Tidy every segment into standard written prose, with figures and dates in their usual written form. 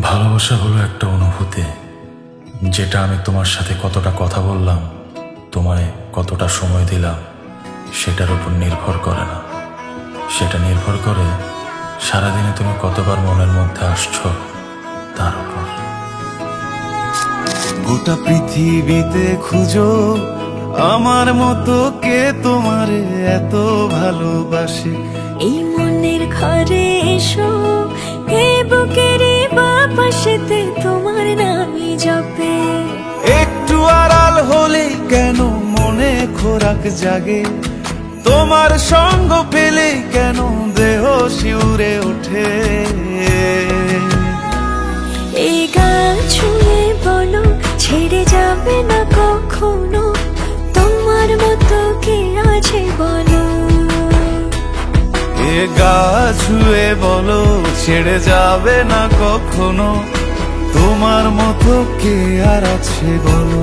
ভালোবাসা হলো একটা অনুভূতি, যেটা আমি তোমার সাথে কতটা কথা বললাম, তোমায় কতটা সময় দিলাম সেটার উপর নির্ভর করে না। সেটা নির্ভর করে সারাদিনে তুমি কতবার মনের মধ্যে আসছো তার উপর। গোটা পৃথিবীতে খুঁজো আমার মতো কে তোমারে এত ভালোবাসে। এই মনের ঘরে এসো, এ বুকের বাপাশেতে তোমার নামই জপে। একটু আড়াল হলে কেন মনে খোরাক জাগে, তোমার সঙ্গ পেলে কেন দেহ শিউরে ওঠে। এই গান ছুঁয়ে বলো ছেড়ে যাবে না কখনো, তোমার মতো কে আছে বলো। এ গা ছুঁয়ে বলো ছেড়ে যাবে না কখনো, তোমার মতো কে আর আছে বলো।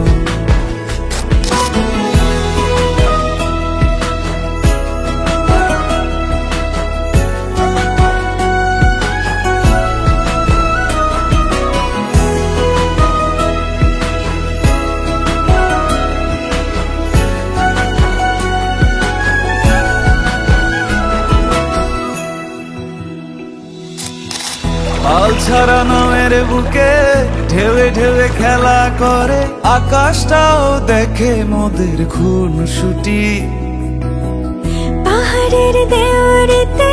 হাল ছাড়া নামের বুকে ঢেউে ঢেউে খেলা করে, আকাশটাও দেখে মোদের খুনসুটি। পাহাড়ের দেওয়ারিতে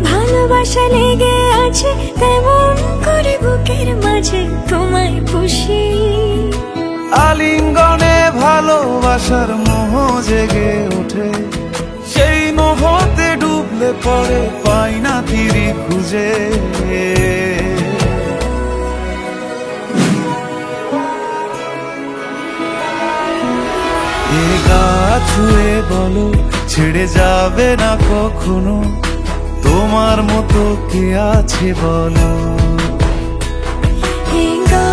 ভালোবাসা লেগে আছে, তেমন করে বুকের মাঝে তোমায় পুষি। আলিঙ্গনে ভালোবাসার মোহ জেগে ওঠে, সেই মোহতে ডুবলে পড়ে পাই না তীরি খুঁজে। এ গা ছুঁয়ে বলো ছেড়ে যাবে না কখনো, তোমার মতো কে আছে বলো। এ গা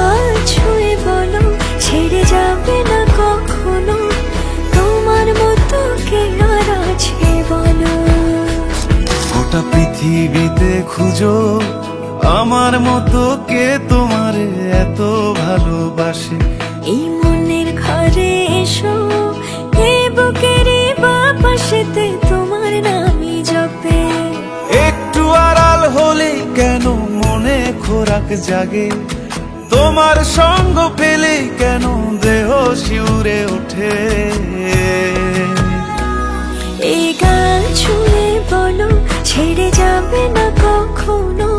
ছুঁয়ে বলো ছেড়ে যাবে না কখনো, তোমার মতো কে আর আছে বলো। গোটা পৃথিবীতে খুঁজো আমার মতো কে তোমারে এত ভালোবাসে। এই মনের ঘরে এসো, এ বুকের বাপাশেতে তোমার নামই জপে। একটু আড়াল হলে কেন মনে খোরাক জাগে, তোমার সঙ্গ পেলে কেন দেহ শিউরে ওঠে। এই গান ছুঁয়ে বলো ছেড়ে যাবে না কখনো,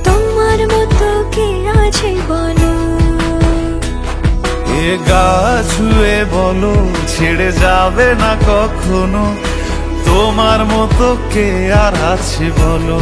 তোমার মতো কে আছে বলো। এ গা ছুঁয়ে বলো ছেড়ে যাবে না কখনো, তোমার মতো কে আর আছে বলো।